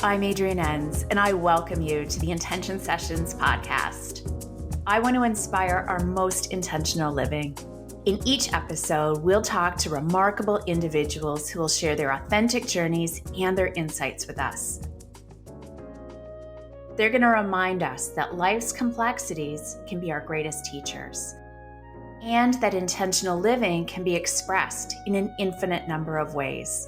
I'm Adrienne Enns, and I welcome you to the Intention Sessions podcast. I want to inspire our most intentional living. In each episode, we'll talk to remarkable individuals who will share their authentic journeys and their insights with us. They're going to remind us that life's complexities can be our greatest teachers, and that intentional living can be expressed in an infinite number of ways.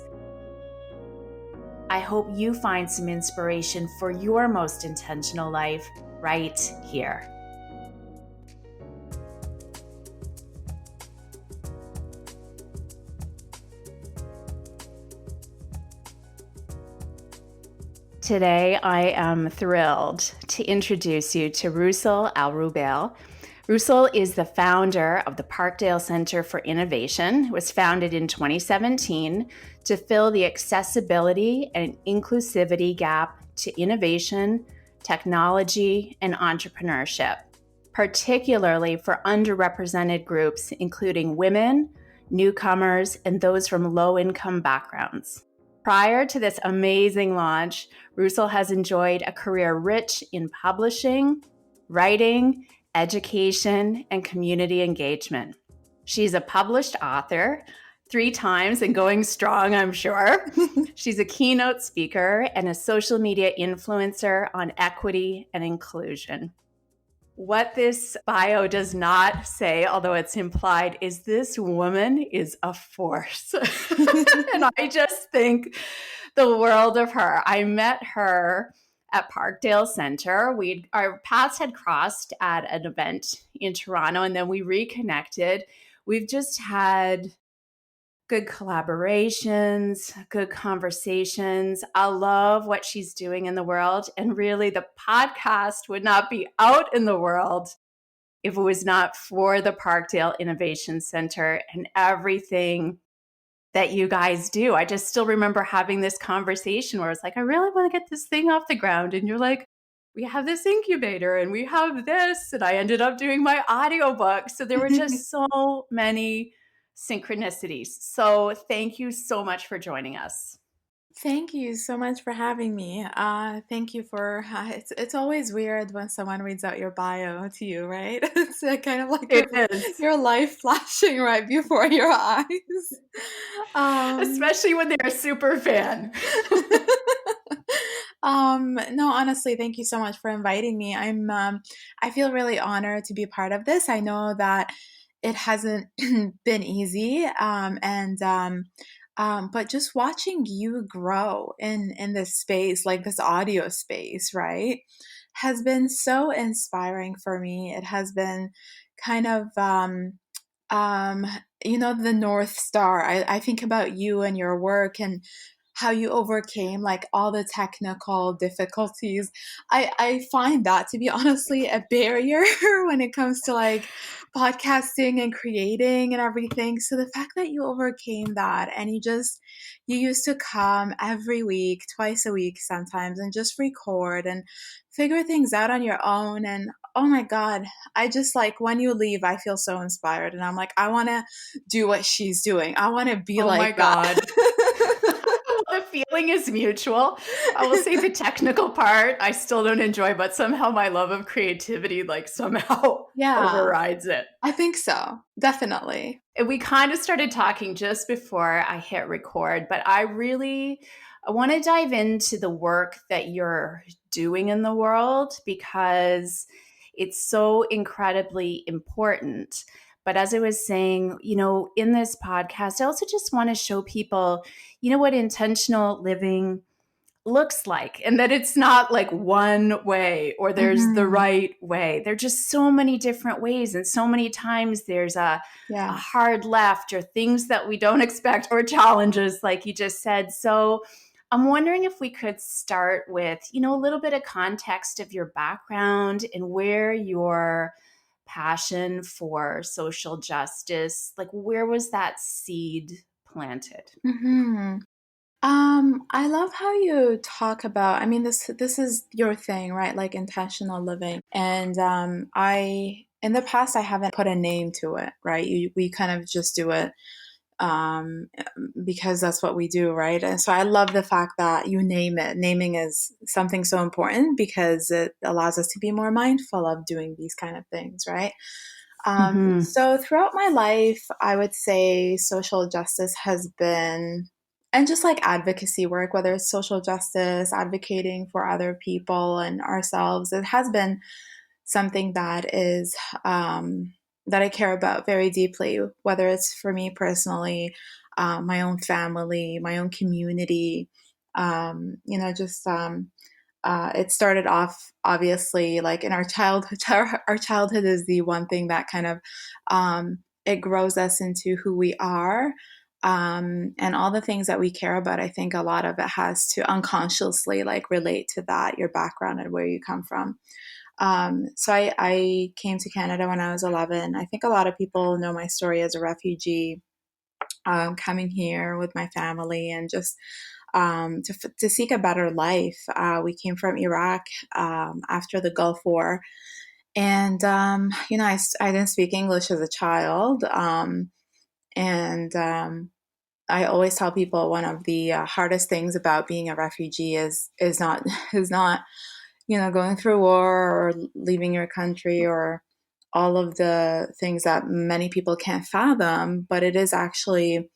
I hope you find some inspiration for your most intentional life right here. Today, I am thrilled to introduce you to Rusul Alrubail. Rusul is the founder of the Parkdale Centre for Innovation. It was founded in 2017 to fill the accessibility and inclusivity gap to innovation, technology, and entrepreneurship, particularly for underrepresented groups, including women, newcomers, and those from low-income backgrounds. Prior to this amazing launch, Rusul has enjoyed a career rich in publishing, writing, education, and community engagement. She's a published author 3 times and going strong, I'm sure. She's a keynote speaker and a social media influencer on equity and inclusion. What this bio does not say, although it's implied, is this woman is a force. And I just think the world of her. I met her at Parkdale Centre. Our paths had crossed at an event in Toronto, and then we reconnected. We've just had good collaborations, good conversations. I love what she's doing in the world. And really, the podcast would not be out in the world if it was not for the Parkdale Innovation Centre and everything that you guys do. I just still remember having this conversation where it's like, I really want to get this thing off the ground. And you're like, we have this incubator and we have this. And I ended up doing my audiobook. So there were just so many synchronicities. So thank you so much for joining us. Thank you so much for having me. Thank you for, it's always weird when someone reads out your bio to you, right? It's kind of like your life flashing right before your eyes. Especially when they're a super fan. No, honestly, thank you so much for inviting me. I feel really honored to be part of this. I know that it hasn't been easy, but just watching you grow in this space, like this audio space, right, has been so inspiring for me. It has been kind of, the North Star. I think about you and your work and how you overcame like all the technical difficulties. I find that to be honestly a barrier when it comes to like podcasting and creating and everything. So the fact that you overcame that and you used to come every week, twice a week sometimes, and just record and figure things out on your own. And oh my God, I just like when you leave, I feel so inspired. And I'm like, I want to do what she's doing. I want to be like that. The feeling is mutual. I will say the technical part I still don't enjoy, but somehow my love of creativity like somehow overrides it. I think so. Definitely. And we kind of started talking just before I hit record, but I want to dive into the work that you're doing in the world because it's so incredibly important. But as I was saying, in this podcast, I also just want to show people, what intentional living looks like and that it's not like one way or there's the right way. There are just so many different ways. And so many times there's a hard left or things that we don't expect or challenges, like you just said. So I'm wondering if we could start with, a little bit of context of your background and where your passion for social justice, like where was that seed planted? I love how you talk about, this is your thing, right? Like intentional living. And in the past, I haven't put a name to it, right? We kind of just do it because that's what we do, right? And so I love the fact that you name it. Naming is something so important because it allows us to be more mindful of doing these kind of things, right? Hmm. So throughout my life, I would say social justice has been, and just like advocacy work, whether it's social justice, advocating for other people and ourselves, it has been something that is that I care about very deeply, whether it's for me personally, my own family, my own community, just it started off obviously like in our childhood. Our childhood is the one thing that kind of it grows us into who we are. And all the things that we care about, I think a lot of it has to unconsciously like relate to that, your background and where you come from. So I came to Canada when I was 11. I think a lot of people know my story as a refugee, coming here with my family and just to seek a better life. We came from Iraq after the Gulf War. And, I didn't speak English as a child. And I always tell people one of the hardest things about being a refugee is not is not going through war or leaving your country or all of the things that many people can't fathom, but it is actually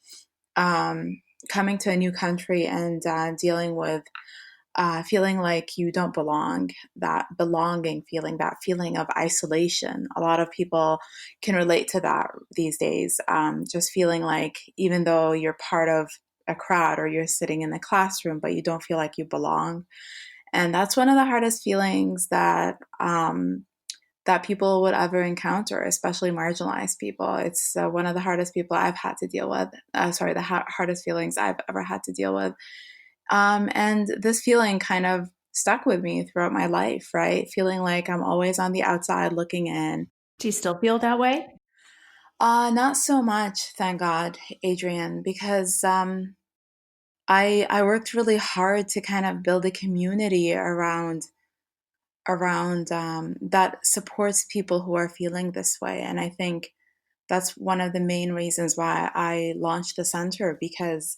coming to a new country and dealing with feeling like you don't belong, that belonging feeling, that feeling of isolation. A lot of people can relate to that these days. Just feeling like even though you're part of a crowd or you're sitting in the classroom, but you don't feel like you belong. And that's one of the hardest feelings that people would ever encounter, especially marginalized people. It's one of the hardest people I've had to deal with. The hardest feelings I've ever had to deal with. And this feeling kind of stuck with me throughout my life, right? Feeling like I'm always on the outside looking in. Do you still feel that way? Not so much, thank God, Adrian, because I worked really hard to kind of build a community around that supports people who are feeling this way. And I think that's one of the main reasons why I launched the center because,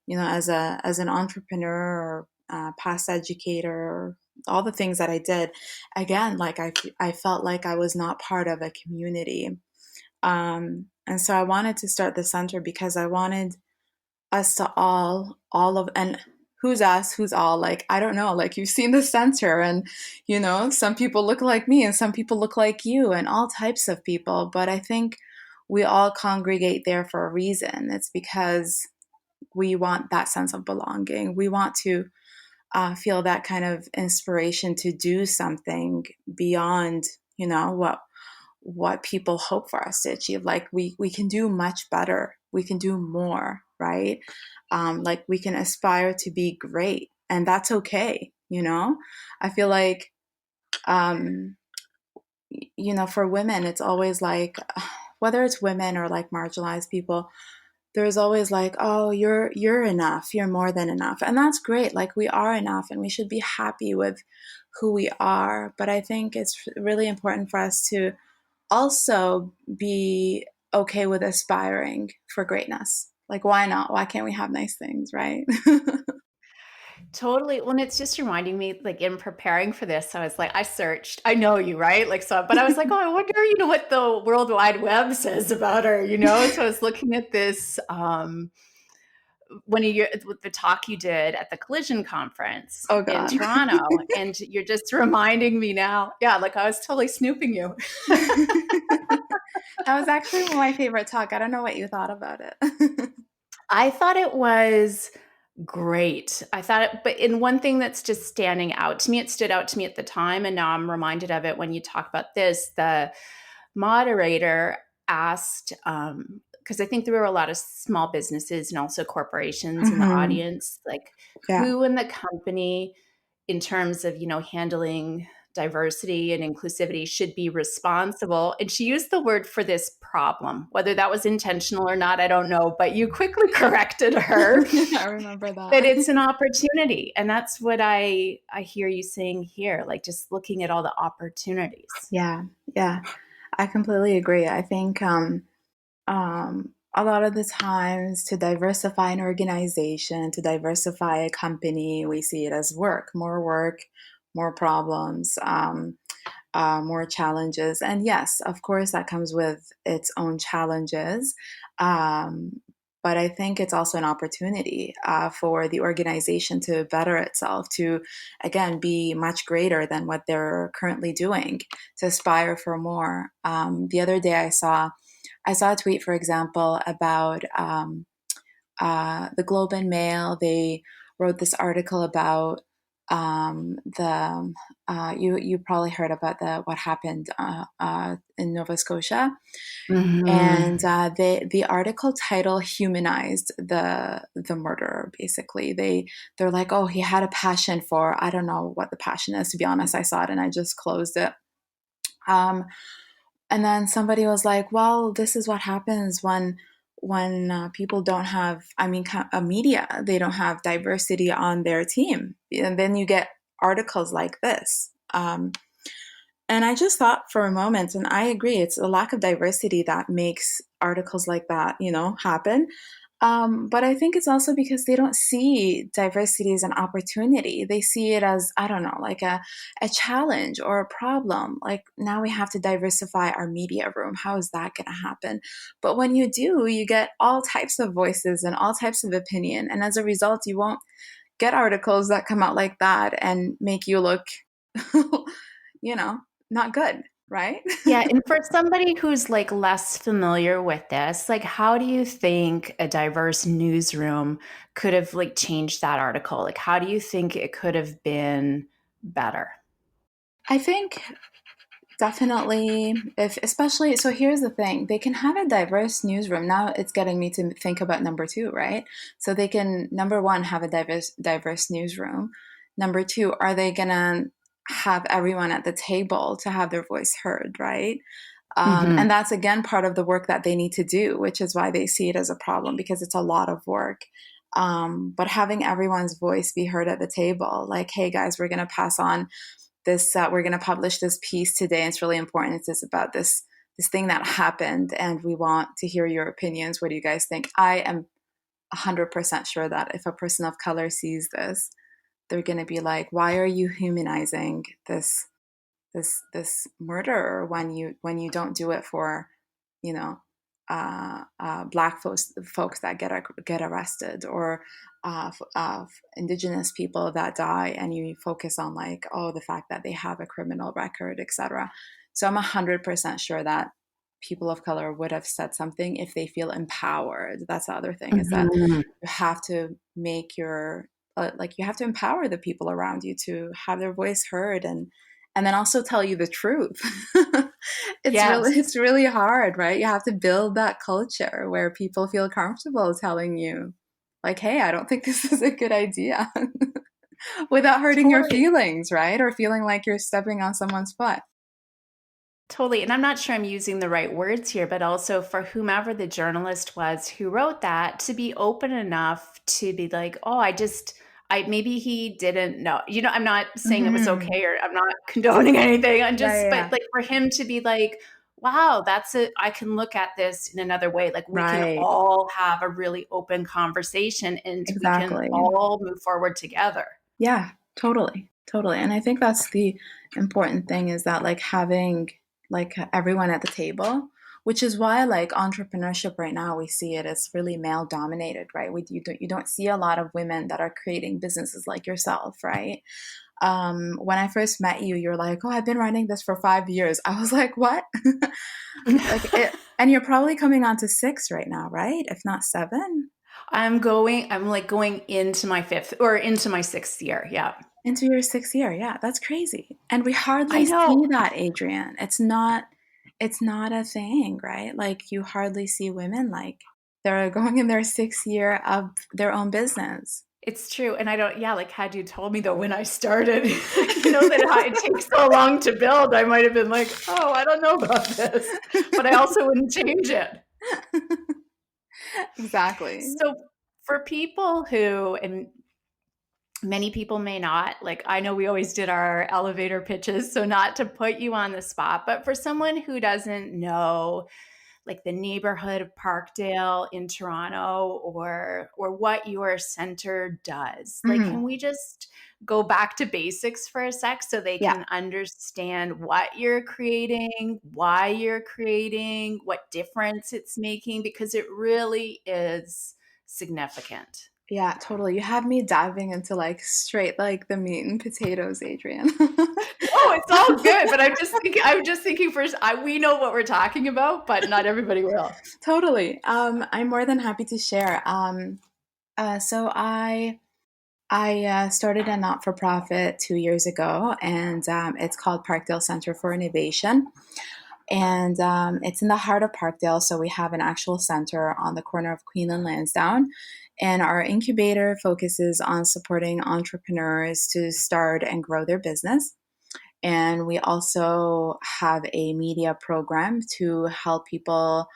as an entrepreneur or past educator, or all the things that I did, again, like I felt like I was not part of a community. And so I wanted to start the center because I wanted us to all of, and who's us, who's all, like, I don't know, like you've seen the center and, some people look like me and some people look like you and all types of people. But I think we all congregate there for a reason. It's because we want that sense of belonging. We want to feel that kind of inspiration to do something beyond, what people hope for us to achieve. Like we can do much better. We can do more, right? Like we can aspire to be great, and that's okay. I feel like, for women, it's always like, whether it's women or like marginalized people, there's always like, oh, you're enough, you're more than enough, and that's great. Like we are enough, and we should be happy with who we are. But I think it's really important for us to also be okay with aspiring for greatness. Like, why not? Why can't we have nice things, right? Totally. Well, and it's just reminding me, like in preparing for this, I was like, I searched, I know you, right? Like, so, but I was like, oh, I wonder, what the World Wide Web says about her. So I was looking at this, when you with the talk you did at the Collision Conference Oh, in God. Toronto, and you're just reminding me now. Yeah, like I was totally snooping you. That was actually my favorite talk. I don't know what you thought about it. I thought it was great. I thought it, but in one thing that's just standing out to me, it stood out to me at the time, and now I'm reminded of it when you talk about this. The moderator asked, because I think there were a lot of small businesses and also corporations in the Hmm. audience, like Yeah. who in the company, in terms of handling diversity and inclusivity, should be responsible. And she used the word for this problem, whether that was intentional or not, I don't know, but you quickly corrected her I remember that that. it's an opportunity. And that's what I hear you saying here, like just looking at all the opportunities. Yeah. Yeah. I completely agree. I think a lot of the times to diversify an organization, to diversify a company, we see it as work, more problems, more challenges. And yes, of course, that comes with its own challenges. Um, but I think it's also an opportunity for the organization to better itself, to again be much greater than what they're currently doing, to aspire for more. The other day, I saw a tweet, for example, about the Globe and Mail. They wrote this article about the you probably heard about the what happened in Nova Scotia, and Hmm. the article title humanized the murderer. Basically, they're like, oh, he had a passion for, I don't know what the passion is. To be honest, I saw it and I just closed it. Um, and then somebody was like, well, this is what happens when people don't have, I mean, media, they don't have diversity on their team, and then you get articles like this. And I just thought for a moment, and I agree, it's a lack of diversity that makes articles like that, happen. But I think it's also because they don't see diversity as an opportunity. They see it as, I don't know, like a challenge or a problem. Like, now we have to diversify our media room. How is that going to happen? But when you do, you get all types of voices and all types of opinion. And as a result, you won't get articles that come out like that and make you look, you know, not good, right? Yeah, and for somebody who's like less familiar with this, like how do you think a diverse newsroom could have like changed that article? Like how do you think it could have been better? I think definitely, if especially, so here's the thing, they can have a diverse newsroom. Now it's getting me to think about number two, right? So they can, number one, have a diverse newsroom. Number two, are they gonna have everyone at the table to have their voice heard, right? And Hmm. that's again part of the work that they need to do, which is why they see it as a problem, because it's a lot of work. But having everyone's voice be heard at the table, like, hey guys, we're going to pass on this, we're going to publish this piece today. And it's really important. It's just about this thing that happened, and we want to hear your opinions. What do you guys think? I am 100% sure that if a person of color sees this, they're going to be like, why are you humanizing this murderer when you don't do it for, you know black folks that get arrested, or indigenous people that die, and you focus on, like, oh, the fact that they have a criminal record, etc. So I'm 100% sure that people of color would have said something if they feel empowered. That's the other thing, is that Hmm. you have to make your like, you have to empower the people around you to have their voice heard, and then also tell you the truth. Yes. It's really hard, right? You have to build that culture where people feel comfortable telling you, like, hey, I don't think this is a good idea, without hurting your Totally. feelings, right? Or feeling like you're stepping on someone's foot. Totally. And I'm not sure I'm using the right words here, but also for whomever the journalist was who wrote that to be open enough to be like, oh, maybe he didn't know. I'm not saying it was Hmm. okay or I'm not condoning anything. Yeah, yeah, But yeah. like for him to be like, wow, that's it. I can look at this in another way. Like we can Right. all have a really open conversation and we can Exactly. all move forward together. Yeah, totally. Totally. And I think that's the important thing, is that, like, having, like, everyone at the table, which is why, like, entrepreneurship right now, we see it as really male dominated, right? You don't see a lot of women that are creating businesses like yourself, right? When I first met you, you're like, oh, I've been running this for 5 years. I was like, what? Like it, and you're probably coming on to six right now, right? If not seven. I'm like going into my fifth or into my sixth year. Yeah. Into your sixth year. Yeah, that's crazy. And we I hardly see know. that, Adrian. It's not a thing, right? Like, you hardly see women like they're going in their sixth year of their own business. It's true, and I don't yeah, like, had you told me, though, when I started, that how it takes so long to build, I might have been like, "Oh, I don't know about this," but I also wouldn't change it. Exactly. So, for people who and many people may not, like, I know we always did our elevator pitches, so not to put you on the spot, but for someone who doesn't know like the neighborhood of Parkdale in Toronto, or what your center does? Like, Hmm. can we just go back to basics for a sec so they Yeah. can understand what you're creating, why you're creating, what difference it's making, because it really is significant. Yeah, totally. You have me diving into like straight like the meat and potatoes, Adrian. No, it's all good, but I'm just thinking first, we know what we're talking about, but not everybody will. Totally. I'm more than happy to share. So I started a not for profit 2 years ago, and it's called Parkdale Centre for Innovation. And it's in the heart of Parkdale. So we have an actual center on the corner of Queen and Lansdowne. And our incubator focuses on supporting entrepreneurs to start and grow their business. And we also have a media program to help people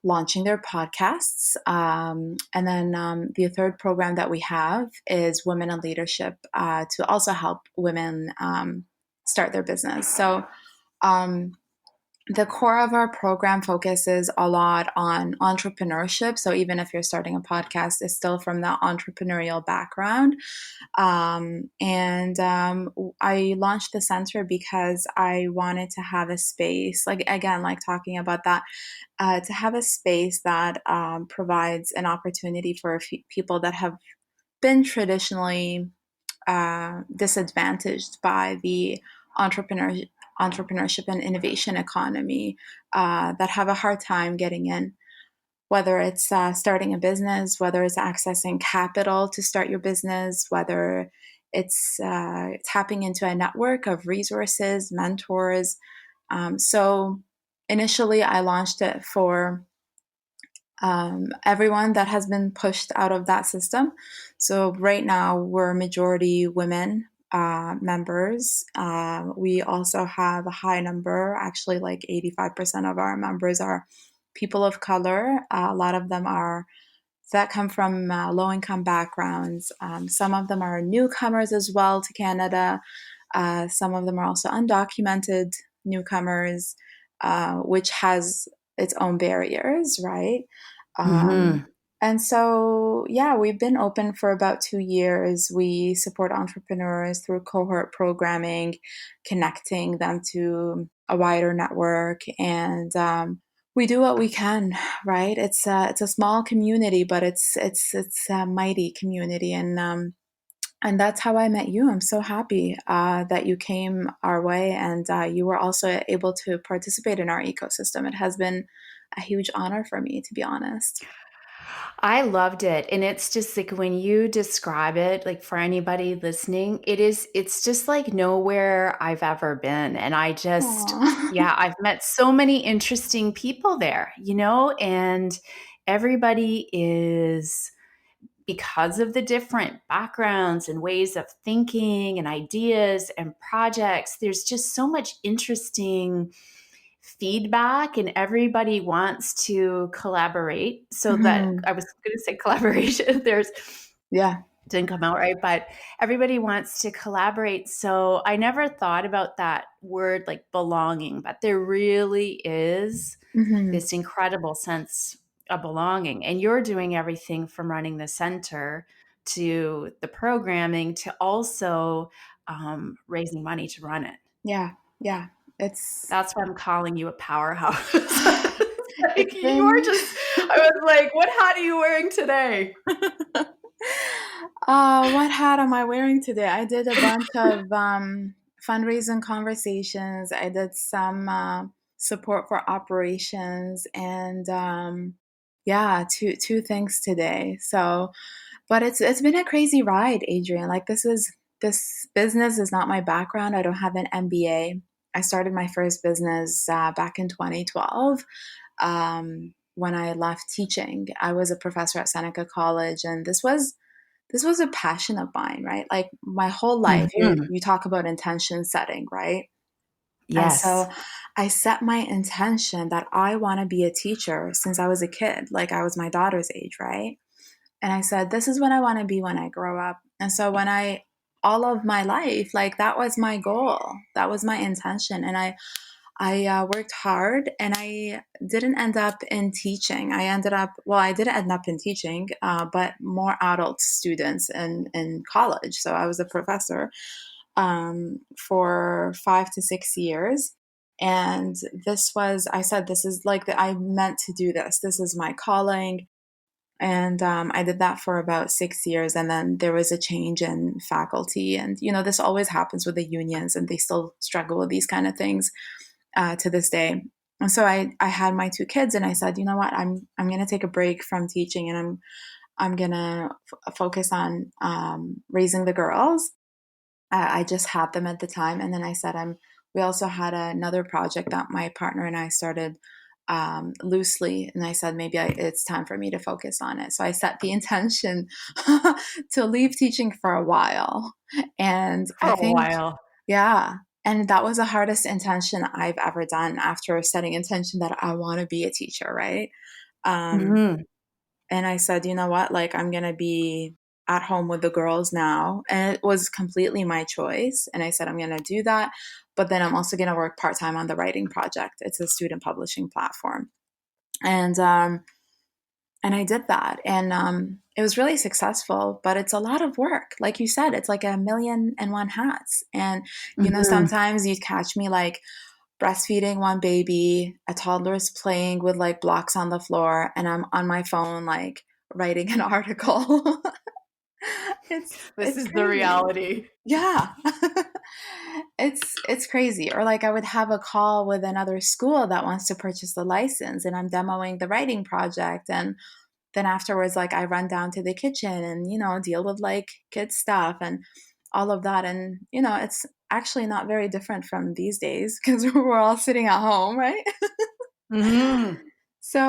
launching their podcasts. And then the third program that we have is Women in Leadership to also help women start their business. So um, the core of our program focuses a lot on entrepreneurship. So even if you're starting a podcast, it's still from the entrepreneurial background. And I launched the center because I wanted to have a space, like again, like talking about that, to have a space that provides an opportunity for people that have been traditionally disadvantaged by the entrepreneurship and innovation economy, that have a hard time getting in, whether it's starting a business, whether it's accessing capital to start your business, whether it's tapping into a network of resources, mentors. So initially, I launched it for everyone that has been pushed out of that system. So right now, we're majority women members. We also have a high number, actually, like 85% of our members are people of color. A lot of them are that come from low income backgrounds. Some of them are newcomers as well to Canada. Some of them are also undocumented newcomers, which has its own barriers, right? Um, Hmm. and so, yeah, we've been open for about 2 years. We support entrepreneurs through cohort programming, connecting them to a wider network, and we do what we can, right? It's a small community, but it's a mighty community, and that's how I met you. I'm so happy that you came our way, and you were also able to participate in our ecosystem. It has been a huge honor for me, to be honest. I loved it. And it's just like when you describe it, like for anybody listening, it's just like nowhere I've ever been. And Aw. yeah, I've met so many interesting people there, and everybody is, because of the different backgrounds and ways of thinking and ideas and projects, there's just so much interesting feedback, and everybody wants to collaborate. So that, Mhm. I was going to say collaboration, there's, Yeah. didn't come out right, but everybody wants to collaborate. So I never thought about that word like belonging, but there really is Hmm. this incredible sense of belonging. And you're doing everything from running the center to the programming to also raising money to run it. Yeah. Yeah. It's That's why I'm calling you a powerhouse. Like it's you are been just, I was like, what hat are you wearing today? what hat am I wearing today? I did a bunch of fundraising conversations. I did some support for operations, and yeah, two things today. So, but it's been a crazy ride, Adrian. Like this business is not my background. I don't have an MBA. I started my first business back in 2012. When I left teaching, I was a professor at Seneca College, and this was a passion of mine, right? Like my whole life, Mhm. you talk about intention setting, right? And Yes. so I set my intention that I want to be a teacher since I was a kid, like I was my daughter's age, right? And I said, this is what I want to be when I grow up. And so all of my life, like that was my goal, that was my intention. And I worked hard and I didn't end up in teaching. I did end up in teaching, but more adult students in college. So I was a professor for 5 to 6 years. And I said, this is like, I meant to do this. This is my calling. And I did that for about 6 years. And then there was a change in faculty. And, this always happens with the unions, and they still struggle with these kind of things to this day. And so I had my two kids, and I said, you know what, I'm going to take a break from teaching, and I'm going to focus on raising the girls. I just had them at the time. And then I said, we also had another project that my partner and I started loosely. And I said, maybe it's time for me to focus on it. So I set the intention to leave teaching for a while. And For I a think, while. yeah. And that was the hardest intention I've ever done, after setting intention that I want to be a teacher, right? Um, Mhm. and I said, you know what, like, I'm going to be at home with the girls now. And it was completely my choice. And I said, I'm going to do that. But then I'm also going to work part time on the writing project. It's a student publishing platform. And I did that. And it was really successful, but it's a lot of work. Like you said, it's like a million and one hats. And, Mhm. sometimes you'd catch me like breastfeeding one baby, a toddler's playing with like blocks on the floor, and I'm on my phone, like writing an article. This It's is the crazy. reality. Yeah. It's crazy. Or like I would have a call with another school that wants to purchase the license, and I'm demoing the writing project, and then afterwards, like, I run down to the kitchen and, deal with like kids stuff and all of that. And, it's actually not very different from these days, because we're all sitting at home, right? Mhm. So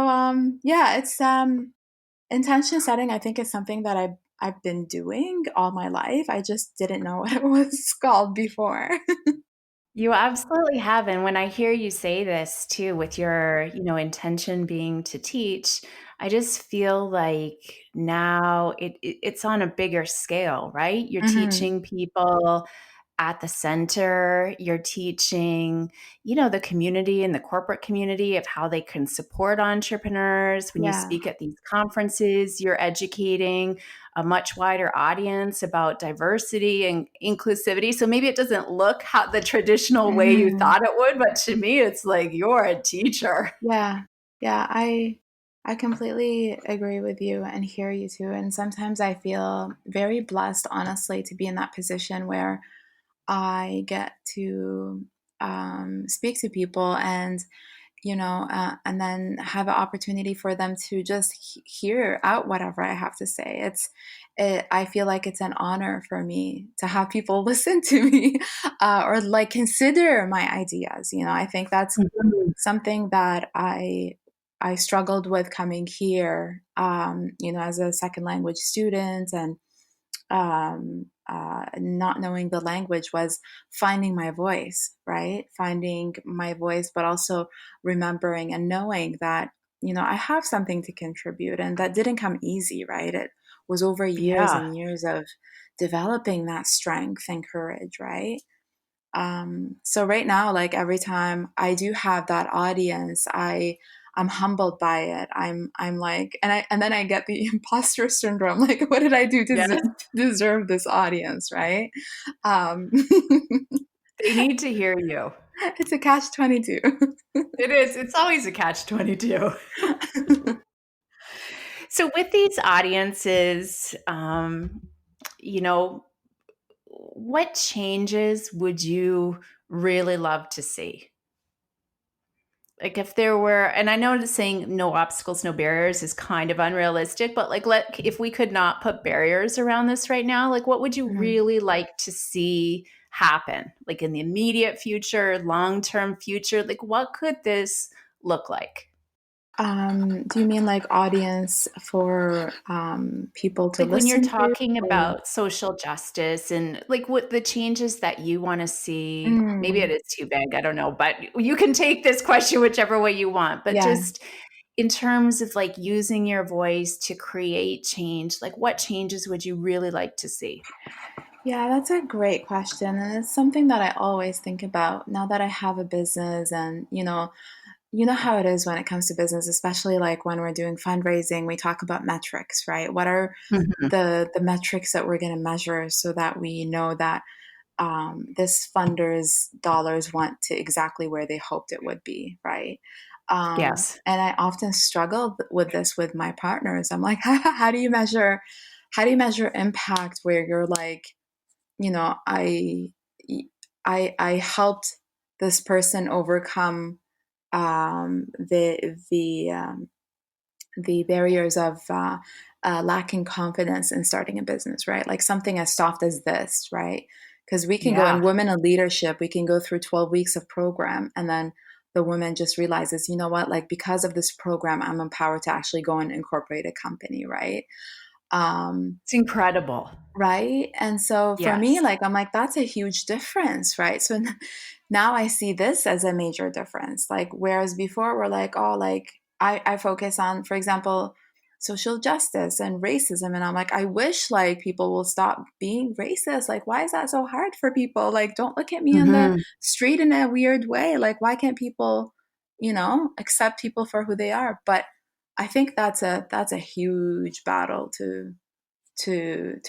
yeah, it's intention setting, I think, is something that I've been doing all my life. I just didn't know what it was called before. You absolutely have, and when I hear you say this too, with your, intention being to teach, I just feel like now it's on a bigger scale, right? You're Hmm. teaching people at the center, you're teaching, the community and the corporate community of how they can support entrepreneurs. When you Yeah. speak at these conferences, you're educating a much wider audience about diversity and inclusivity. So maybe it doesn't look how the traditional way you Hmm. thought it would, but to me, it's like you're a teacher. Yeah. Yeah. I completely agree with you and hear you too. And sometimes I feel very blessed, honestly, to be in that position where I get to speak to people, and then have an opportunity for them to just hear out whatever I have to say. I feel like it's an honor for me to have people listen to me, or like consider my ideas. I think that's Mhm. something that I struggled with coming here, as a second language student, and not knowing the language, was finding my voice, right? Finding my voice, but also remembering and knowing that, I have something to contribute. And that didn't come easy, right? It was over years Yeah. and years of developing that strength and courage, right? So right now, like, every time I do have that audience, I'm humbled by it. I'm like, and then I get the imposter syndrome. Like, what did I do to Yes. deserve this audience, right? Um, They need to hear you. it's a catch 22. It is. It's always a catch 22. So with these audiences, you know, what changes would you really love to see? Like if there were, and I know that saying no obstacles, no barriers is kind of unrealistic, but like if we could not put barriers around this right now, like what would you Mhm. really like to see happen? Like in the immediate future, long-term future, like what could this look like? Do you mean like audience for people to Like when you're listen to? talking Or, about social justice and like what the changes that you want to see, maybe it mm, is too vague, I don't know, but you can take this question whichever way you want. But yeah. just in terms of like using your voice to create change, like what changes would you really like to see? Yeah, that's a great question. And it's something that I always think about now that I have a business. And, you know how it is when it comes to business, especially like when we're doing fundraising, we talk about metrics, right? What are Mhm. the metrics that we're going to measure so that we know that this funder's dollars went to exactly where they hoped it would be, right? Yes. And I often struggle with this with my partners. I'm like, how do you measure impact where you're like, you know, I helped this person overcome um, the the um, the barriers of lacking confidence in starting a business, right? Like something as soft as this, right? Because we can go in Yeah. women in leadership, we can go through 12 weeks of program, and then the woman just realizes, you know what, like because of this program, I'm empowered to actually go and incorporate a company, right? Um, It's incredible. Right? And so for me, Yes. like, I'm like, that's a huge difference, right? So now I see this as a major difference. Like, whereas before we're like, oh, like, I focus on, for example, social justice and racism. And I'm like, I wish like people will stop being racist. Like, why is that so hard for people? Like, don't look at me on the Mhm. street in a weird way. Like, why can't people, accept people for who they are? But I think that's a huge battle to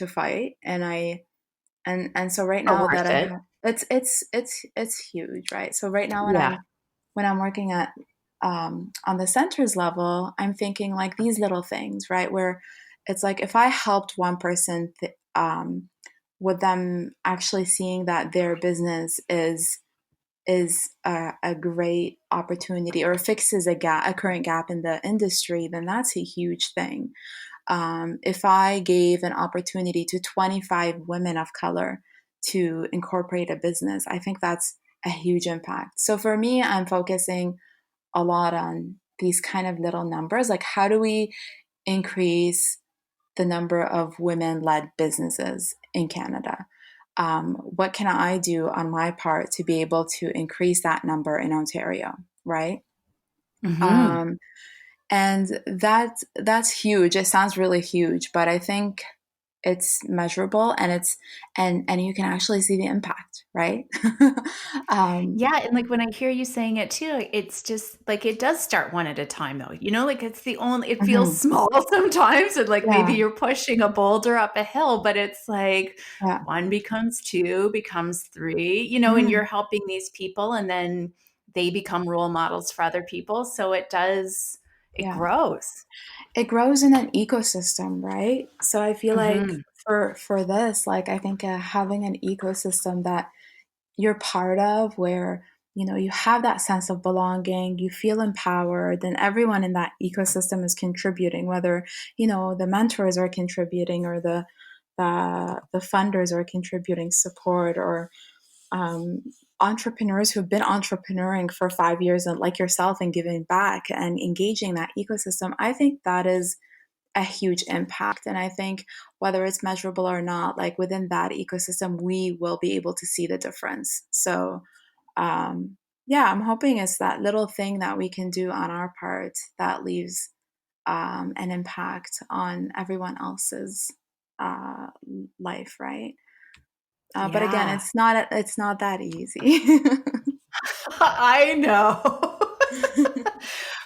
fight. And so right But now that worth I it. have, it's huge, right? So right now Yeah. when I'm working at on the center's level, I'm thinking like these little things, right? Where it's like if I helped one person with them actually seeing that their business is a great opportunity or fixes a current gap in the industry, then that's a huge thing. If I gave an opportunity to 25 women of color to incorporate a business, I think that's a huge impact. So for me, I'm focusing a lot on these kind of little numbers. Like, how do we increase the number of women led businesses in Canada? What can I do on my part to be able to increase that number in Ontario, right? Mhm. Um, and that's huge. It sounds really huge, but I think it's measurable and and you can actually see the impact, right? um, Yeah, and, like, when I hear you saying it too, it's just like, it does start one at a time, though, like, it's the only it feels mhm. small sometimes, and, like, maybe Yeah, you're pushing a boulder up a hill, but it's like yeah, 1 becomes 2, becomes 3, and mhm, you're helping these people, and then they become role models for other people, so it yeah. grows. It grows in an ecosystem, right? So I feel like Mhm. for this, like I think having an ecosystem that you're part of where you have that sense of belonging, you feel empowered, and everyone in that ecosystem is contributing, whether the mentors are contributing or the funders are contributing support, or um, entrepreneurs who've been entrepreneuring for 5 years and like yourself and giving back and engaging that ecosystem. I think that is a huge impact. And I think whether it's measurable or not, like within that ecosystem, we will be able to see the difference. So, um, yeah, I'm hoping it's that little thing that we can do on our part that leaves an impact on everyone else's uh, life, right? But again, Yeah. it's not that easy. I know.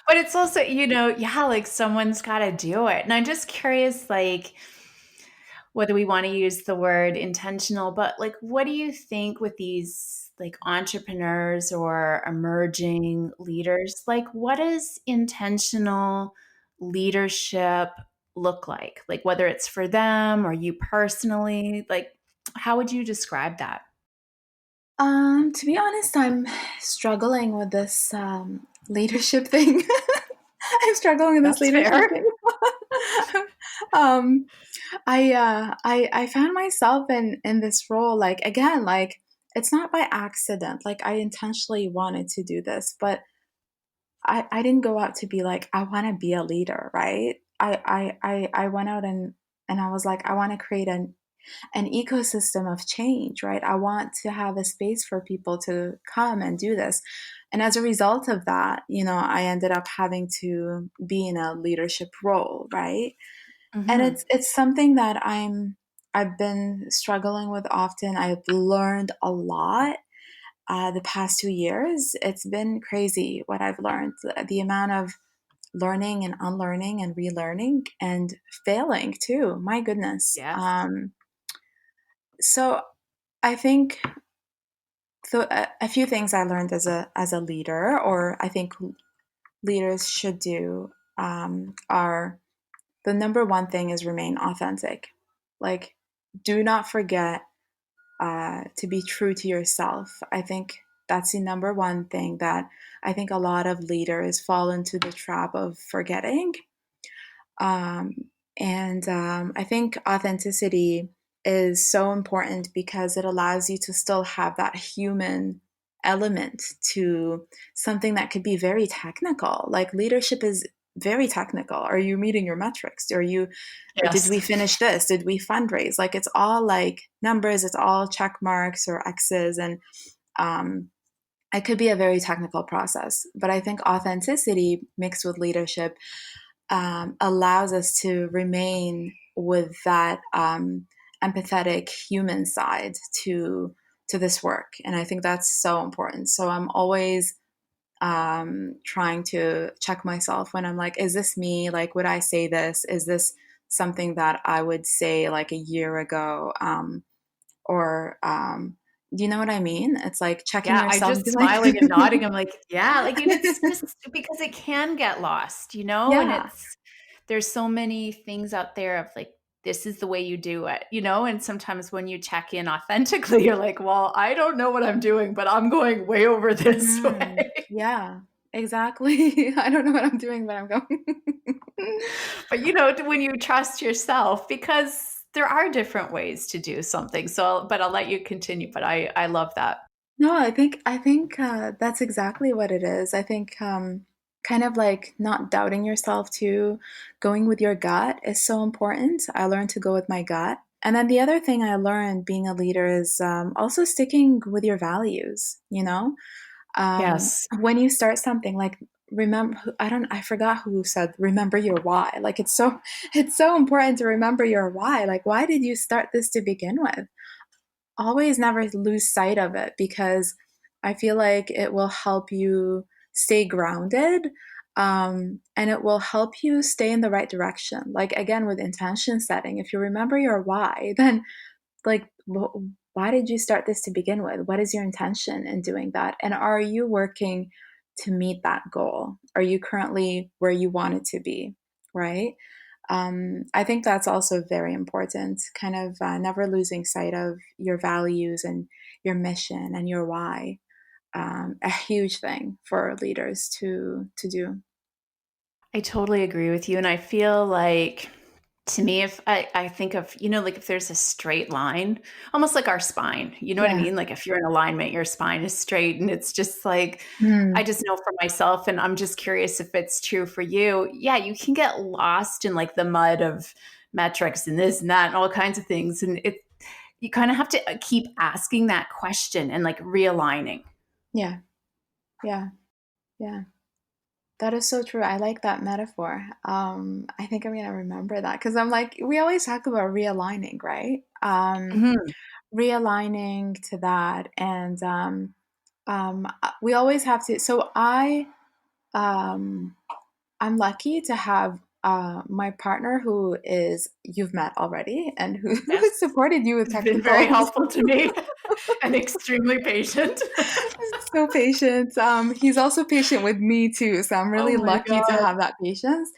But it's also, yeah, like, someone's gotta do it, and I'm just curious, like, whether we wanna use the word intentional, but, like, what do you think with these, like, entrepreneurs or emerging leaders? Like, what does intentional leadership look like? Like, whether it's for them or you personally, like, how would you describe that? To be honest, I'm struggling with this leadership thing. I'm struggling with this That's leadership fair. thing. um, I found myself in this role, like again, like it's not by accident. Like I intentionally wanted to do this, but I didn't go out to be like I want to be a leader, right? I went out and I was like I want to create an ecosystem of change, right? I want to have a space for people to come and do this. And as a result of that, I ended up having to be in a leadership role, right? And Mhm. it's something that I'm I've been struggling with often. I've learned a lot the past 2 years. It's been crazy what I've learned. The amount of learning and unlearning and relearning and failing too. My goodness. Yes. So I think a few things I learned as a leader, or I think leaders should do, are the number one thing is remain authentic. Like, do not forget to be true to yourself. I think that's the number one thing that I think a lot of leaders fall into the trap of forgetting. Um, and I think authenticity is so important because it allows you to still have that human element to something that could be very technical. Like leadership is very technical. Are you meeting your metrics? Did we Yes. finish this? Did we fundraise? Like it's all like numbers, it's all check marks or X's. And um, it could be a very technical process. But I think authenticity mixed with leadership allows us to remain with that empathetic human side to this work, and I think that's so important. So I'm always trying to check myself when I'm like, is this me? Like, would I say this? Is this something that I would say like a year ago? Or do you know what I mean? It's like checking Yeah, I yourself, just be like, smiling and nodding. I'm like, yeah, like, and it's just because it can get lost, and yeah. there's so many things out there of like, this is the way you do it, and sometimes when you check in authentically, you're like, well, I don't know what I'm doing, but I'm going way over this way. Yeah, exactly. I don't know what I'm doing, but I'm going. But when you trust yourself, because there are different ways to do something. So, but I'll let you continue. But I love that. No, I think that's exactly what it is. I think kind of like not doubting yourself too, going with your gut is so important. I learned to go with my gut. And then the other thing I learned being a leader is also sticking with your values, Yes. when you start something like remember I forgot who said remember your why. Like it's so important to remember your why. Like why did you start this to begin with? Always never lose sight of it because I feel like it will help you stay grounded, and it will help you stay in the right direction. Like, again, with intention setting, if you remember your why, then, like, why did you start this to begin with? What is your intention in doing that? And are you working to meet that goal? Are you currently where you want it to be? Right? I think that's also very important, kind of never losing sight of your values and your mission and your why. A huge thing for leaders to do. I totally agree with you. And I feel like, to me, if I think of, like if there's a straight line, almost like our spine, you know what I Yeah. mean? Like if you're in alignment, your spine is straight. And it's just like, I Mm. just know for myself, and I'm just curious if it's true for you. Yeah, you can get lost in like the mud of metrics and this and that and all kinds of things. And you kind of have to keep asking that question and like realigning. Yeah. Yeah. Yeah. That is so true. I like that metaphor. I think I'm gonna remember that because I'm like, we always talk about realigning, right? Mhm. Realigning to that, and we always have to. So um, I'm lucky to have my partner who is you've met already and who Yes. supported you with It's been very technicals. helpful to me and extremely patient. So patient. He's also patient with me too, so I'm Oh really my lucky to god. have that patience.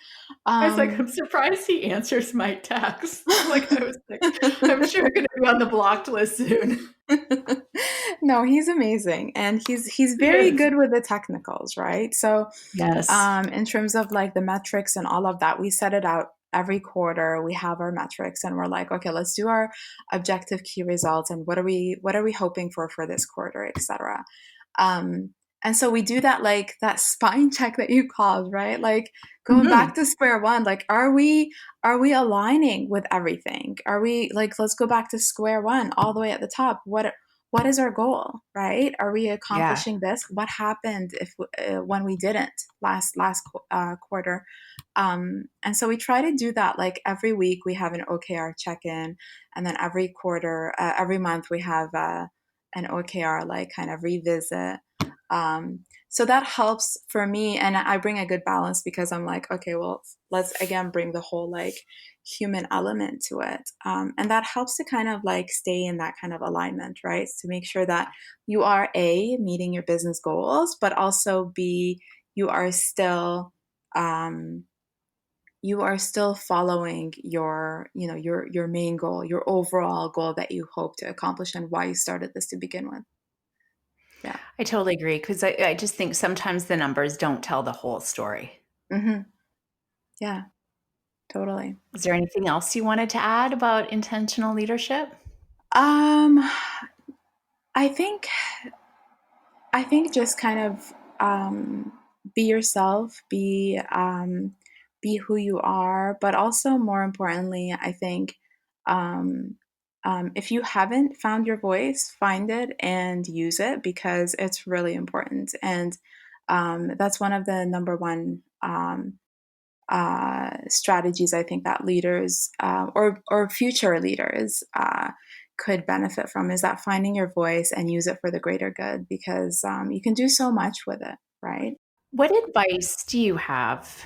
I was like, Um, I'm surprised he answers my texts. Like, I was like, I'm sure gonna be on the blocked list soon. no, he's amazing, and he's He very is. good with the technicals, right? So Yes. in terms of like the metrics and all of that, we set it out every quarter. We have our metrics, and we're like, okay, let's do our objective key results, and what are we hoping for this quarter, etc. Um, and so we do that, like that spine check that you called, right? Like going back Mhm. to square one. Like, are we aligning with everything? Are we like, let's go back to square one, all the way at the top. What is our goal, right? Are we Yeah. accomplishing this? What happened if when we didn't last quarter? And so we try to do that. Like every week we have an OKR check-in, and then every month we have an OKR like kind of revisit. So that helps for me, and I bring a good balance because I'm like, okay, well, let's again bring the whole like human element to it, and that helps to kind of like stay in that kind of alignment, right? To make sure that you are A, meeting your business goals, but also B, you are still um, following your, you know, your main goal, your overall goal that you hope to accomplish and why you started this to begin with. Yeah. I totally agree because I just think sometimes the numbers don't tell the whole story. Hmm. Yeah, totally. Is there anything else you wanted to add about intentional leadership? Um, I think just kind of be yourself, be who you are, but also more importantly, I think um, if you haven't found your voice, find it and use it because it's really important. And that's one of the number one strategies I think that leaders or future leaders could benefit from is that finding your voice and use it for the greater good because you can do so much with it, right? What advice do you have?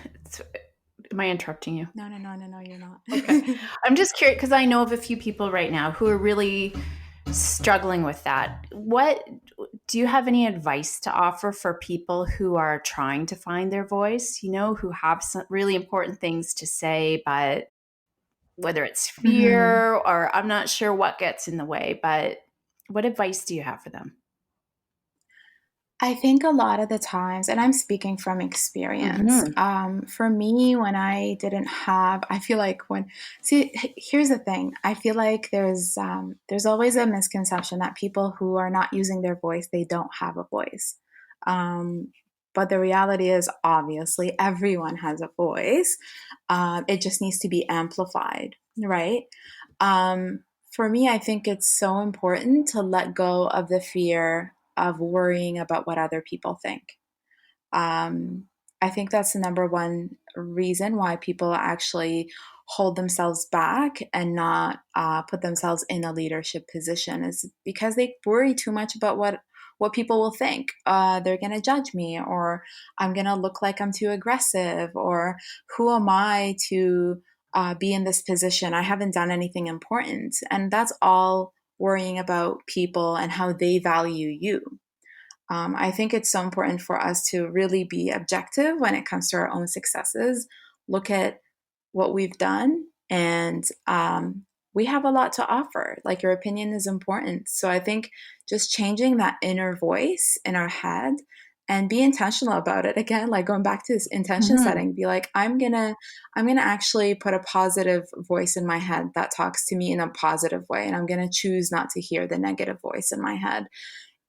Am I interrupting you? No, no, no, no, no, you're not. Okay. I'm just curious because I know of a few people right now who are really struggling with that. What do you have any advice to offer for people who are trying to find their voice, who have some really important things to say, but whether it's Hmm. fear or I'm not sure what gets in the way, but what advice do you have for them? I think a lot of the times, and I'm speaking from experience, Hmm. for me, when I didn't have, I feel like here's the thing. I feel like there's always a misconception that people who are not using their voice, they don't have a voice. Um, but the reality is, obviously, everyone has a voice. It just needs to be amplified, right? For me, I think it's so important to let go of the fear of worrying about what other people think. Um, I think that's the number one reason why people actually hold themselves back and not put themselves in a leadership position is because they worry too much about what people will think. They're going to judge me, or I'm going to look like I'm too aggressive, or who am I to be in this position? I haven't done anything important. And that's all worrying about people and how they value you. I think it's so important for us to really be objective when it comes to our own successes, look at what we've done, and we have a lot to offer. Like your opinion is important. So I think just changing that inner voice in our head and be intentional about it. Again, like going back to this intention Hmm. setting, be like, I'm gonna actually put a positive voice in my head that talks to me in a positive way. And I'm gonna choose not to hear the negative voice in my head,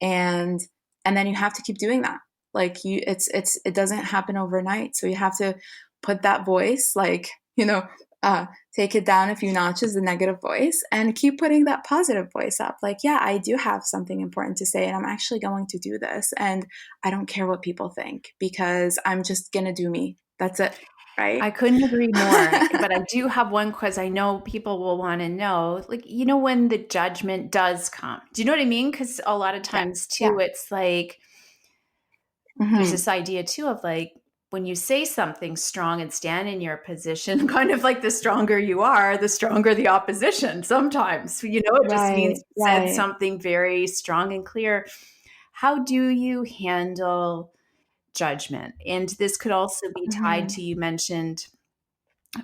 and then you have to keep doing that. Like it doesn't happen overnight, so you have to put that voice, like, uh take it down a few notches, the negative voice, and keep putting that positive voice up, like, yeah, I do have something important to say and I'm actually going to do this, and I don't care what people think because I'm just gonna do me. That's it, right? I couldn't agree more, but I do have one quiz I know people will want to know. Like, when the judgment does come. Do you know what I mean? Because a lot of Yeah, times, too, yeah. it's like there's Hmm. this idea, too, of like when you say something strong and stand in your position, kind of like the stronger you are, the stronger the opposition sometimes. It just means Right, you said right. something very strong and clear. How do you handle judgment? And this could also be tied Hmm. to, you mentioned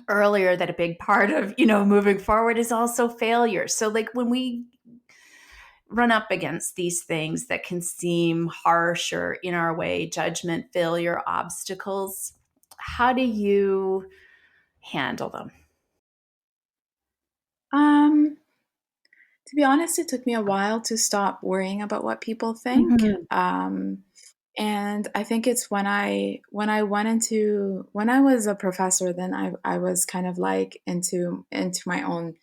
earlier that a big part of moving forward is also failure. So like when we run up against these things that can seem harsh or in our way, judgment, failure, obstacles, how do you handle them? um To be honest, it took me a while to stop worrying about what people think. Mhm. And I think it's when I was a professor, then I was kind of like into my own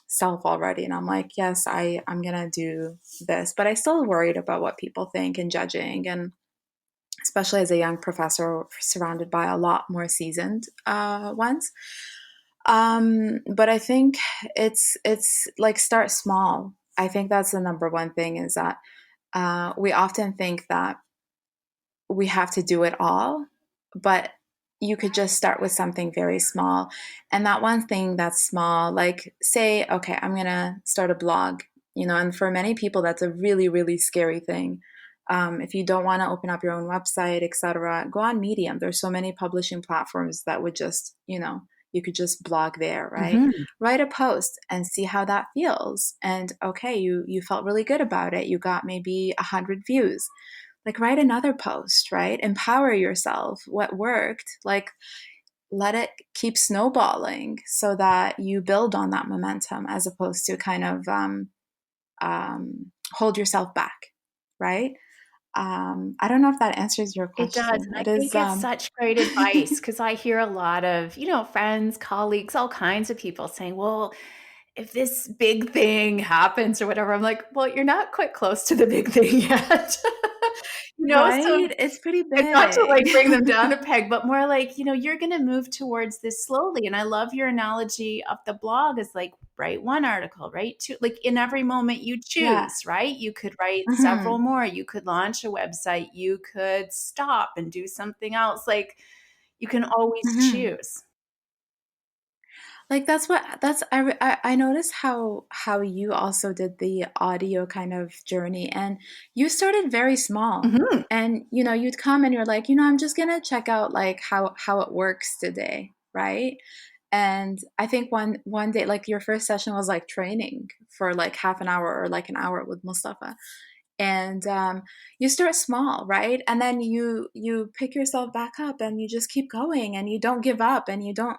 self already, and I'm like, yes, I'm gonna do this, but I still worried about what people think and judging, and especially as a young professor surrounded by a lot more seasoned ones. But I think it's like start small. I think that's the number one thing is that we often think that we have to do it all, but you could just start with something very small. And that one thing that's small, like say, okay, I'm going to start a blog, and for many people, that's a really, really scary thing. If you don't want to open up your own website, etc., go on Medium. There's so many publishing platforms that would just, you could just blog there, right? Mm-hmm. Write a post and see how that feels. And okay, you felt really good about it. You got maybe 100 views, like write another post, right? Empower yourself. What worked, like let it keep snowballing so that you build on that momentum as opposed to kind of hold yourself back, right? I don't know if that answers your It does, question. and I It is think it's such great advice because I hear a lot of, friends, colleagues, all kinds of people saying, "Well, if this big thing happens or whatever," I'm like, "Well, you're not quite close to the big thing yet." So right. It's pretty and not to, big. like, bring them down a peg, but more like, you're gonna move towards this slowly, and I love your analogy of the blog is, like, write 1 article, write 2 like, in every moment you Yeah. choose, right? You could write several Hmm. more, you could launch a website, you could stop and do something else, like, you can always Hmm. choose. Like I noticed how you also did the audio kind of journey, and you started very small, Mhm. and you'd come and you're like, I'm just gonna check out like how it works today, right? And I think one day, like your first session was like training for like half an hour or like an hour with Mustafa, and you start small, right? And then you pick yourself back up and you just keep going and you don't give up and you don't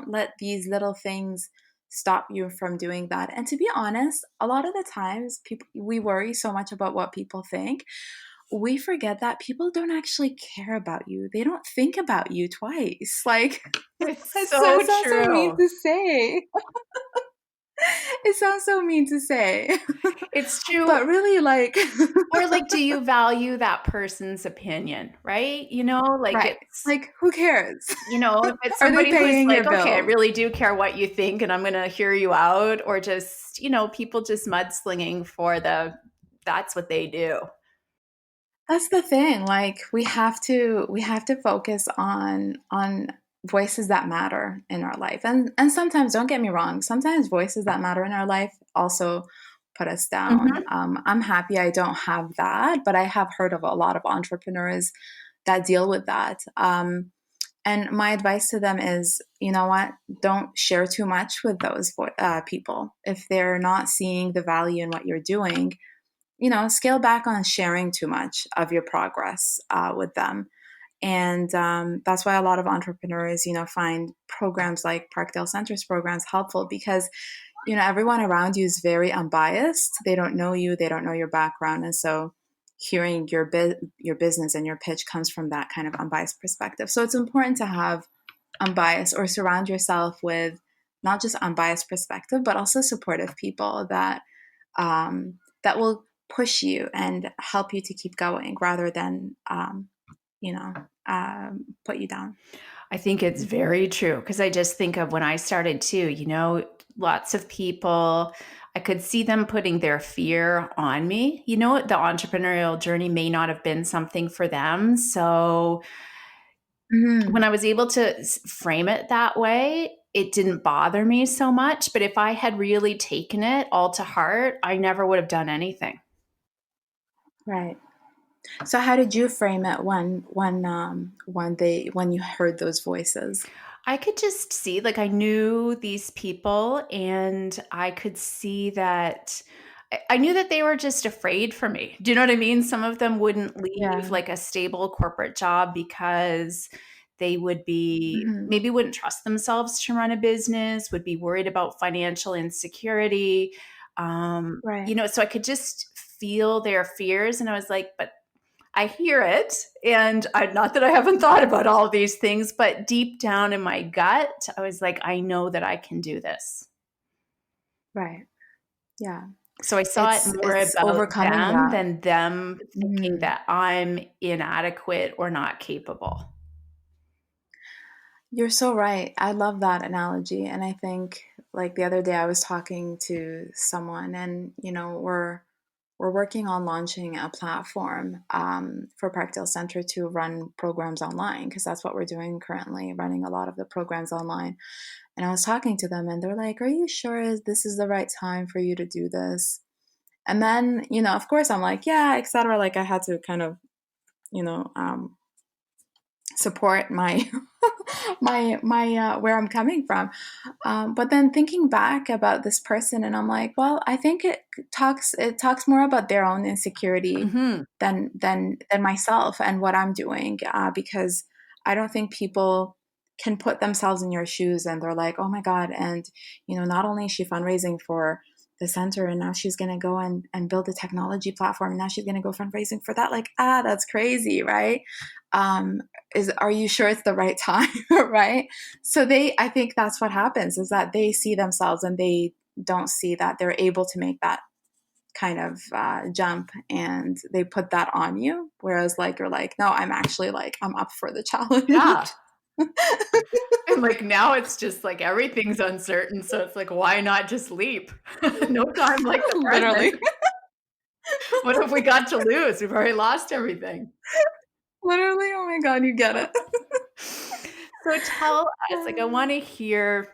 let these little things stop you from doing that. And to be honest, a lot of the times people, we worry so much about what people think, we forget that people don't actually care about you. They don't think about you twice. Like It's it so sounds so mean true. to say. It sounds so mean to say. It's true. But really, like Or, like, do you value that person's opinion, right? Like, right. it's Like, who cares? if it's Are they somebody who's paying your like, "Okay, I bills? really do care what you think, and I'm gonna hear you out," or just, people just mudslinging for that's what they do. That's the thing. Like, we have to focus on voices that matter in our life. And sometimes, don't get me wrong, sometimes voices that matter in our life also put us down. Mhm. I'm happy I don't have that, but I have heard of a lot of entrepreneurs that deal with that. And my advice to them is, you know what? Don't share too much with those people. If they're not seeing the value in what you're doing, scale back on sharing too much of your progress with them. And that's why a lot of entrepreneurs, find programs like Parkdale Center's programs helpful because, everyone around you is very unbiased. They don't know you, they don't know your background. And so hearing your business and your pitch comes from that kind of unbiased perspective. So it's important to have unbiased or surround yourself with not just unbiased perspective, but also supportive people that will push you and help you to keep going rather than you know put you down. I think it's very true because I just think of when I started too, lots of people, I could see them putting their fear on me. The entrepreneurial journey may not have been something for them. So when Hmm. I was able to frame it that way, it didn't bother me so much. But if I had really taken it all to heart, I never would have done anything. Right. So how did you frame it when you heard those voices? I could just see, like, I knew these people, and I could see that I knew that they were just afraid for me. Do you know what I mean? Some of them wouldn't leave Yeah. like a stable corporate job because they would be Hmm. maybe wouldn't trust themselves to run a business, would be worried about financial insecurity. Right. So I could just feel their fears, and I was like, but I hear it. And not that I haven't thought about all of these things, but deep down in my gut, I was like, I know that I can do this. Right. Yeah. So I saw it more It's about overcoming them that. than them thinking Mhm. that I'm inadequate or not capable. You're so right. I love that analogy. And I think like the other day I was talking to someone and we're working on launching a platform for Parkdale Centre to run programs online because that's what we're doing currently, running a lot of the programs online. And I was talking to them and they're like, "Are you sure this is the right time for you to do this?" And then, of course I'm like, "Yeah, etc." Like I had to kind of, you know, support my my where I'm coming from. But then thinking back about this person, and I'm like, well, I think it talks more about their own insecurity Hmm. than myself and what I'm doing, because I don't think people can put themselves in your shoes and they're like, oh my god, and not only is she fundraising for the center and now she's going to go and build a technology platform and now she's going to go fundraising for that, like, that's crazy, right? um are you sure it's the right time? Right? So I think that's what happens, is that they see themselves and they don't see that they're able to make that kind of jump, and they put that on you, whereas like you're like, no, I'm actually like, I'm up for the Yeah. challenge. And like now it's just like everything's uncertain. So it's like, why not just leap? No time like the present. Literally. What have we got to lose? We've already lost everything. Literally, oh my god, you get it. So tell us, like, I want to hear.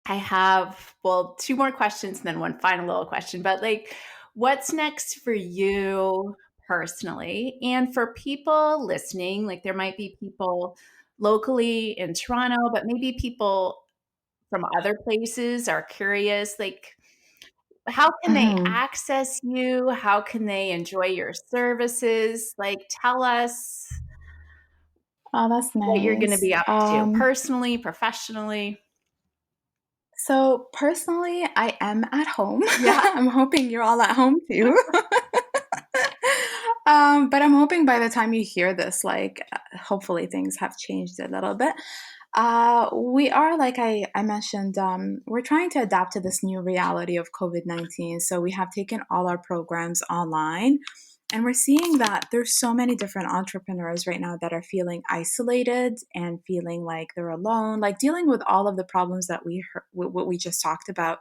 I have, well, two more questions and then one final little question, but like, what's next for you personally? And for people listening, like, there might be people locally in Toronto, but maybe people from other places are curious, like, how can they Mhm. access you? How can they enjoy your services? Like, tell us Oh, that's what you're going to nice. be up to personally, professionally. So personally, I am at home. Yeah. I'm hoping you're all at home too. But I'm hoping by the time you hear this, like, hopefully things have changed a little bit. We are, like I mentioned, we're trying to adapt to this new reality of COVID-19. So we have taken all our programs online. And we're seeing that there's so many different entrepreneurs right now that are feeling isolated and feeling like they're alone, like dealing with all of the problems that what we just talked about.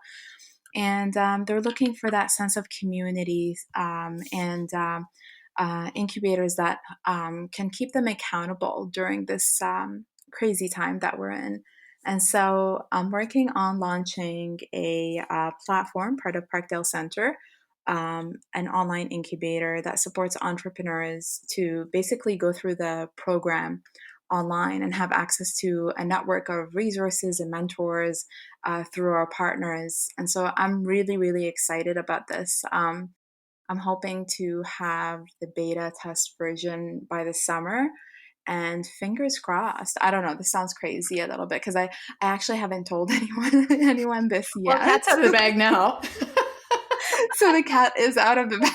And they're looking for that sense of community, and incubators that can keep them accountable during this crazy time that we're in. And so I'm working on launching a platform, part of Parkdale Centre, an online incubator that supports entrepreneurs to basically go through the program online and have access to a network of resources and mentors through our partners. And so I'm really, really excited about this. I'm hoping to have the beta test version by the summer, and fingers crossed. I don't know, this sounds crazy a little bit because I actually haven't told anyone this Well, yet. cat's out of the bag now. So the cat is out of the bag.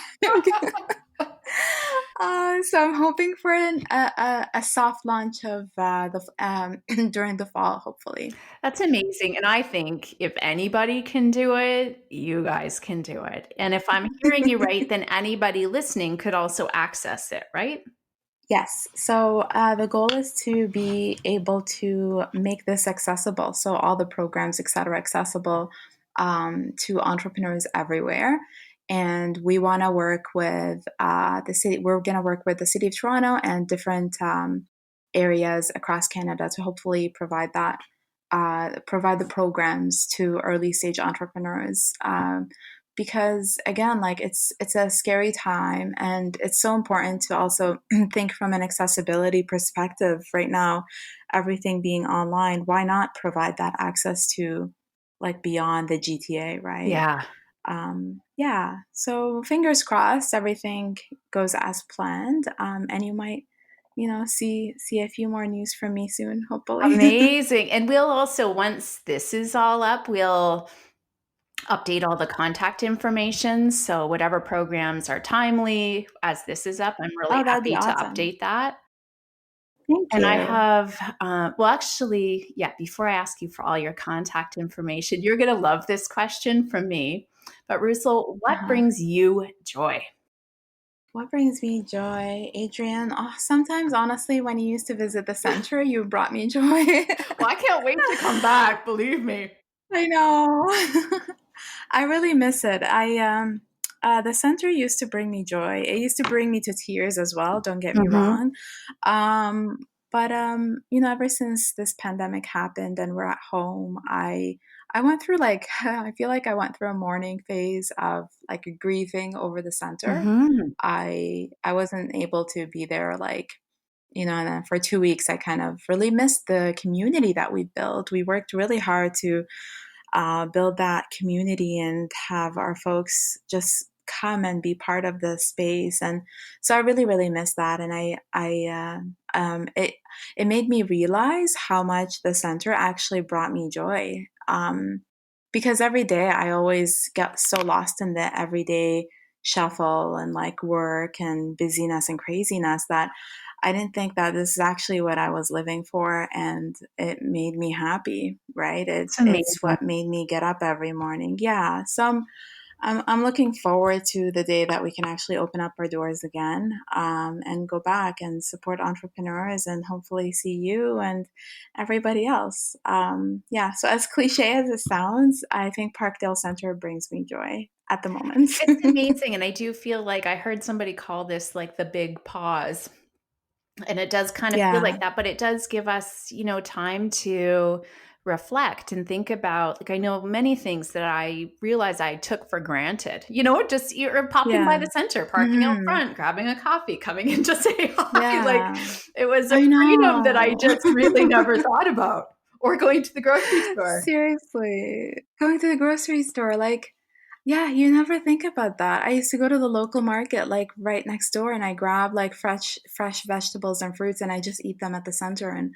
So I'm hoping for a soft launch of the during the fall, hopefully. That's amazing. And I think if anybody can do it, you guys can do it. And if I'm hearing you right, then anybody listening could also access it, right? Yes. So the goal is to be able to make this accessible. So all the programs, et cetera, accessible to entrepreneurs everywhere. And we want to work with the city. We're going to work with the city of Toronto and different areas across Canada to hopefully provide the programs to early stage entrepreneurs. Because again, like it's a scary time, and it's so important to also think from an accessibility perspective right now, everything being online. Why not provide that access to, like, beyond the GTA, right? Yeah. Yeah, so fingers crossed everything goes as planned, and you might, see a few more news from me soon, hopefully. Amazing. And we'll also, once this is all up, we'll update all the contact information. So whatever programs are timely as this is up, I'm really Oh, that would be happy to awesome. update that. Thank And I you. have, well, actually, yeah, before I ask you for all your contact information, you're going to love this question from me. But Rusul, what Uh-huh. brings you joy? What brings me joy, Adrian? Oh, sometimes, honestly, when you used to visit the center, you brought me joy. Well, I can't wait to come back, believe me. I know. I really miss it. The center used to bring me joy. It used to bring me to tears as well. Don't get me Mm-hmm. wrong. Um, but ever since this pandemic happened and we're at home, I went through like I feel like I went through a mourning phase of like grieving over the center. Mm-hmm. I wasn't able to be there like and then for 2 weeks I kind of really missed the community that we built. We worked really hard to build that community and have our folks just come and be part of the space. And so I really, really miss that. And it made me realize how much the center actually brought me joy. Because every day I always get so lost in the everyday shuffle and like work and busyness and craziness that I didn't think that this is actually what I was living for, and it made me happy, right? It's It's amazing. what made me get up every morning. Yeah, so I'm looking forward to the day that we can actually open up our doors again, and go back and support entrepreneurs and hopefully see you and everybody else. Yeah, so as cliche as it sounds, I think Parkdale Centre brings me joy at the moment. It's amazing. And I do feel like I heard somebody call this like the big pause. And it does kind of feel Yeah, like that, but it does give us, time to reflect and think about, like, I know many things that I realize I took for granted, just you're popping by yeah. the center, parking out Hmm. front, grabbing a coffee, coming in to say hi. Like, Yeah, it was a I freedom that I know. just really never thought about, or going to the grocery store. Seriously. Going to the grocery store, like, yeah, you never think about that. I used to go to the local market like right next door and I grab like fresh vegetables and fruits and I just eat them at the center and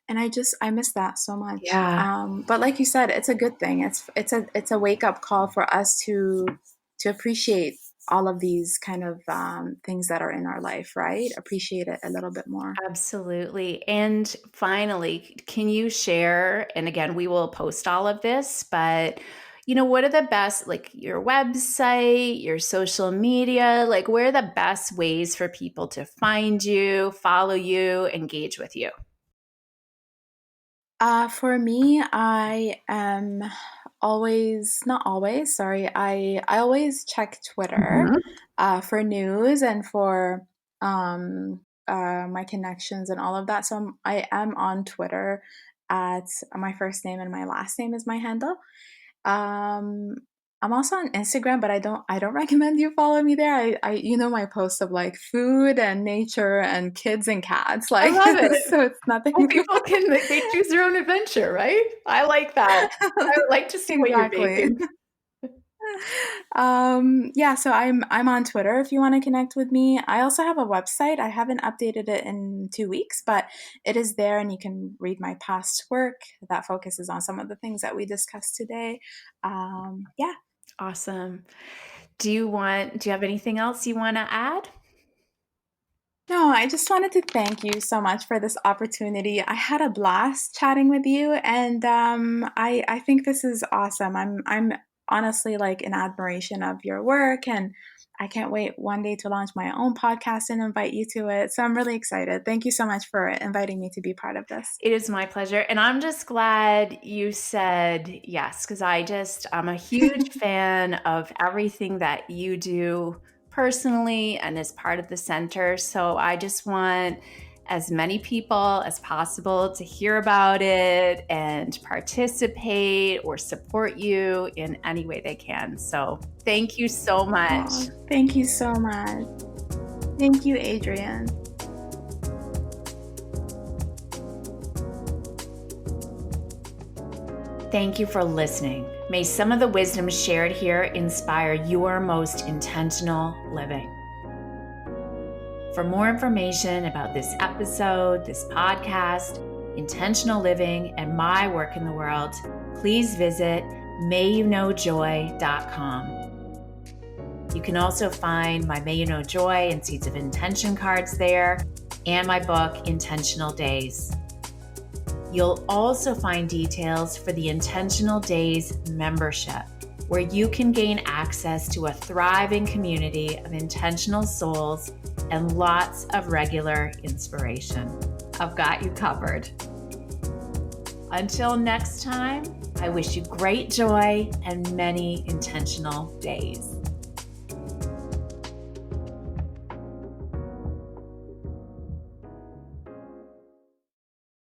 I miss that so much. Yeah. But like you said, it's a good thing. It's a wake up call for us to appreciate all of these kind of things that are in our life, right? Appreciate it a little bit more. Absolutely. And finally, can you share, and again, we will post all of this, but what are the best, like your website, your social media, like where are the best ways for people to find you, follow you, engage with you? For me, I am always, not always, sorry, I always check Twitter Mhm. for news and for my connections and all of that. So I am on Twitter at my first name and my last name is my handle. Um, I'm also on Instagram, but I don't recommend you follow me there. My posts of like food and nature and kids and cats, I like love it. so it's Well, nothing. people can, they choose their own adventure, right? I like that. I would like to see what you're Exactly. baking. Yeah, so I'm on Twitter if you want to connect with me. I also have a website. I haven't updated it in 2 weeks, but it is there and you can read my past work that focuses on some of the things that we discussed today. Yeah. Awesome. Do you have anything else you want to add? No, I just wanted to thank you so much for this opportunity. I had a blast chatting with you, and I think this is awesome. I'm honestly like in admiration of your work, and I can't wait one day to launch my own podcast and invite you to it. So I'm really excited. Thank you so much for inviting me to be part of this. It is my pleasure. And I'm just glad you said yes, because I'm a huge fan of everything that you do personally and as part of the center. So I just want as many people as possible to hear about it and participate or support you in any way they can. So thank you so much. Oh, thank you so much. Thank you, Adrian. Thank you for listening. May some of the wisdom shared here inspire your most intentional living. For more information about this episode, this podcast, intentional living, and my work in the world, please visit mayyouknowjoy.com. You can also find my May You Know Joy and Seeds of Intention cards there, and my book, Intentional Days. You'll also find details for the Intentional Days membership, where you can gain access to a thriving community of intentional souls and lots of regular inspiration. I've got you covered. Until next time, I wish you great joy and many intentional days.